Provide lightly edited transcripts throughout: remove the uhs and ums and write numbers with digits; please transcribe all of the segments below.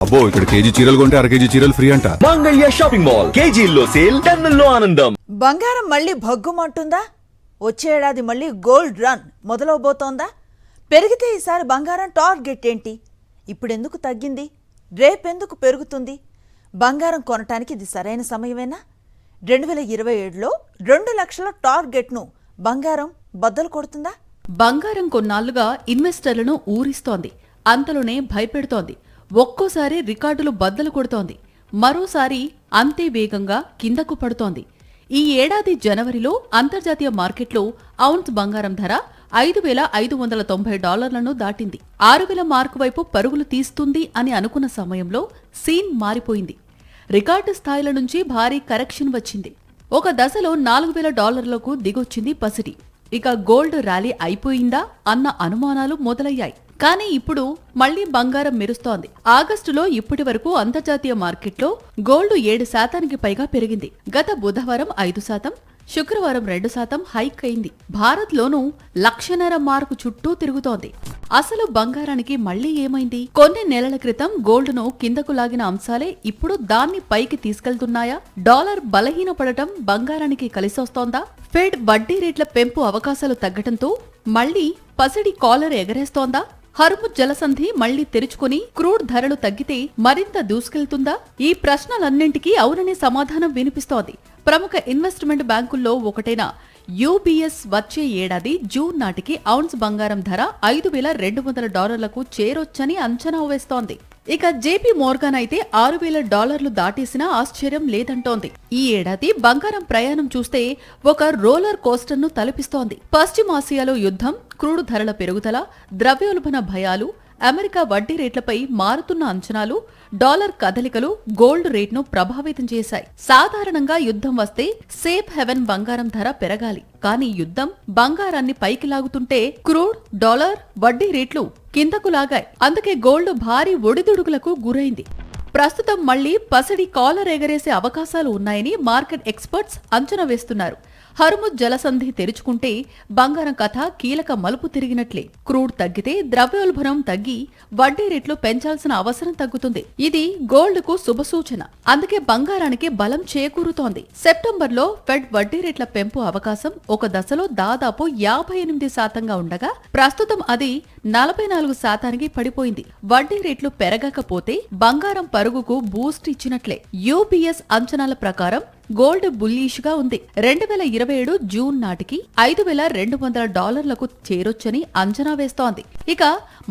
అబ్బో ఇక్కడ కేజీ చీరలు కొంటే అర కేజీ చీరలు ఫ్రీ అంట. మంగళ్య షాపింగ్ మాల్ కేజీల్లో సేల్, టన్నుల్లో ఆనందం. బంగారం మళ్ళీ భగ్గుమంటుందా? వచ్చే ఏడాది మళ్ళీ గోల్డ్ రన్ మొదలవబోతోందా? పెరిగితే ఈసారి బంగారం టార్గెట్ ఏంటి? ఇప్పుడెందుకు తగ్గింది? రేపెందుకు పెరుగుతుంది? బంగారం కొనటానికి ఇది సరైన సమయమేనా? 2027లో 2 లక్షల టార్గెట్ను బంగారం బద్దలు కొడుతుందా? బంగారం కొన్నాళ్లుగా ఇన్వెస్టర్లను ఊరిస్తోంది, అంతలోనే భయపెడుతోంది. ఒక్కోసారి రికార్డులు బద్దలు కొడుతోంది, మరోసారి అంతే వేగంగా కిందకు పడుతోంది. ఈ ఏడాది జనవరిలో అంతర్జాతీయ మార్కెట్లో ఔన్స్ బంగారం ధర $5,590 దాటింది. 6,000 మార్కు వైపు పరుగులు తీస్తుంది అని అనుకున్న సమయంలో సీన్ మారిపోయింది. రికార్డు స్థాయిల నుంచి భారీ కరెక్షన్ వచ్చింది. ఒక దశలో $4,000లకు దిగొచ్చింది పసిడి. ఇక గోల్డ్ ర్యాలీ అయిపోయిందా అన్న అనుమానాలు మొదలయ్యాయి. కానీ ఇప్పుడు మళ్లీ బంగారం మెరుస్తోంది. ఆగస్టులో ఇప్పటి వరకు అంతర్జాతీయ మార్కెట్లో గోల్డ్ 7% పైగా పెరిగింది. గత బుధవారం 5%, శుక్రవారం 2% హైక్ అయింది. భారత్లోనూ 1,00,000 మార్కు చుట్టూ తిరుగుతోంది. అసలు బంగారానికి మళ్లీ ఏమైంది? కొన్ని నెలల క్రితం గోల్డ్ను కిందకు లాగిన అంశాలే ఇప్పుడు దాన్ని పైకి తీసుకెళ్తున్నాయా? డాలర్ బలహీనపడటం బంగారానికి కలిసొస్తోందా? ఫెడ్ వడ్డీ రేట్ల పెంపు అవకాశాలు తగ్గటంతో మళ్లీ పసిడి కాలర్ ఎగరేస్తోందా? హర్ముజ్ జలసంధి మళ్లీ తెరుచుకుని క్రూడ్ ధరలు తగ్గితే మరింత దూసుకెళ్తుందా? ఈ ప్రశ్నలన్నింటికీ అవుననే సమాధానం వినిపిస్తోంది. ప్రముఖ ఇన్వెస్ట్మెంట్ బ్యాంకుల్లో ఒకటైన యూబీఎస్ వచ్చే ఏడాది జూన్ నాటికి ఔన్స్ బంగారం ధర $5,200లకు చేరొచ్చని అంచనా వేస్తోంది. ఇక జేపీ మోర్గాన్ అయితే $6,000 దాటేసినా ఆశ్చర్యం లేదంటోంది. ఈ ఏడాది బంగారం ప్రయాణం చూస్తే ఒక రోలర్ కోస్టర్ను తలపిస్తోంది. పశ్చిమాసియాలో యుద్ధం, క్రూడ్ ధరల పెరుగుదల, ద్రవ్యోల్బణ భయాలు, అమెరికా వడ్డీ రేట్లపై మారుతున్న అంచనాలు, డాలర్ కదలికలు గోల్డ్ రేట్ను ప్రభావితం చేశాయి. సాధారణంగా యుద్ధం వస్తే సేఫ్ హెవెన్ బంగారం ధర పెరగాలి. కానీ యుద్ధం బంగారాన్ని పైకి లాగుతుంటే క్రూడ్, డాలర్, వడ్డీ రేట్లు కిందకు లాగాయి. అందుకే గోల్డ్ భారీ ఒడిదుడుకులకు గురైంది. ప్రస్తుతం మళ్లీ పసిడి కాలర్ ఎగరేసే అవకాశాలు ఉన్నాయని మార్కెట్ ఎక్స్పర్ట్స్ అంచనా వేస్తున్నారు. హర్ముజ్ జలసంధి తెరుచుకుంటే బంగారం కథ కీలక మలుపు తిరిగినట్లే. క్రూడ్ తగ్గితే ద్రవ్యోల్బణం తగ్గి వడ్డీ రేట్లు పెంచాల్సిన అవసరం తగ్గుతుంది. ఇది గోల్డ్ కు శుభసూచన. అందుకే బంగారానికి బలం చేకూరుతోంది. సెప్టెంబర్లో ఫెడ్ వడ్డీ రేట్ల పెంపు అవకాశం ఒక దశలో దాదాపు 58% ఉండగా ప్రస్తుతం అది 44% పడిపోయింది. వడ్డీ రేట్లు పెరగకపోతే బంగారం పరుగుకు బూస్ట్ ఇచ్చినట్లే. యూబీఎస్ అంచనాల ప్రకారం గోల్డ్ బుల్లిష్ గా ఉంది. 2027 జూన్ నాటికి $5,200లకు చేరొచ్చని అంచనా వేస్తోంది. ఇక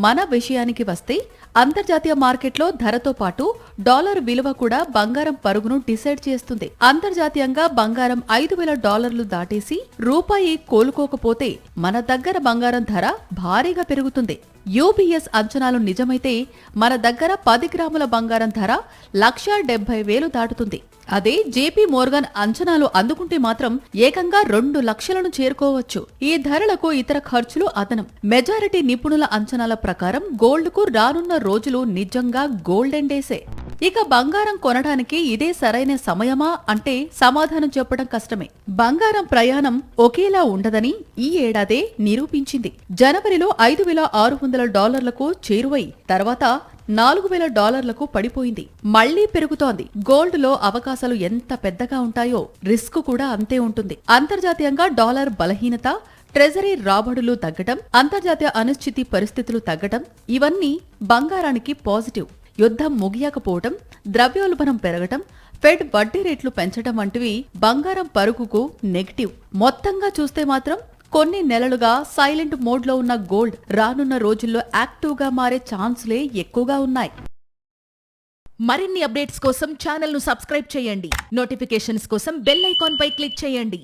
మన విషయానికి వస్తే అంతర్జాతీయ మార్కెట్లో ధరతో పాటు డాలర్ విలువ కూడా బంగారం పరుగును డిసైడ్ చేస్తుంది. అంతర్జాతీయంగా బంగారం $5,000 దాటేసి రూపాయి కోలుకోకపోతే మన దగ్గర బంగారం ధర భారీగా పెరుగుతుంది. యూబీఎస్ అంచనాలు నిజమైతే మన దగ్గర 10 గ్రాముల బంగారం ధర 1,70,000 దాటుతుంది. అదే జేపీ మోర్గాన్ అంచనాలు అందుకుంటే మాత్రం ఏకంగా 2 లక్షలను చేరుకోవచ్చు. ఈ ధరలకు ఇతర ఖర్చులు అదనం. మెజారిటీ నిపుణుల అంచనాల ప్రకారం గోల్డ్ కు రానున్న రోజులు నిజంగా గోల్డెన్ డేసే. ఇక బంగారం కొనడానికి ఇదే సరైన సమయమా అంటే సమాధానం చెప్పడం కష్టమే. బంగారం ప్రయాణం ఒకేలా ఉండదని ఈ ఏడాదే నిరూపించింది. జనవరిలో $5,600లకు చేరువై తర్వాత $4,000లకు పడిపోయింది. మళ్లీ పెరుగుతోంది. గోల్డ్ లో అవకాశాలు ఎంత పెద్దగా ఉంటాయో రిస్క్ కూడా అంతే ఉంటుంది. అంతర్జాతీయంగా డాలర్ బలహీనత, ట్రెజరీ రాబడులు తగ్గటం, అంతర్జాతీయ అనిశ్చితి పరిస్థితులు తగ్గటం ఇవన్నీ బంగారానికి పాజిటివ్. యుద్ధం ముగియకపోవటం, ద్రవ్యోల్బణం పెరగటం, ఫెడ్ వడ్డీ రేట్లు పెంచటం వంటివి బంగారం పరుగుకు నెగటివ్. మొత్తంగా చూస్తే మాత్రం కొన్ని నెలలుగా సైలెంట్ మోడ్లో ఉన్న గోల్డ్ రానున్న రోజుల్లో యాక్టివ్గా మారే ఛాన్సులే ఎక్కువగా ఉన్నాయి. మరిన్ని అప్డేట్స్ కోసం ఛానల్ను సబ్స్క్రైబ్ చేయండి. నోటిఫికేషన్స్ కోసం బెల్ ఐకాన్ పై క్లిక్ చేయండి.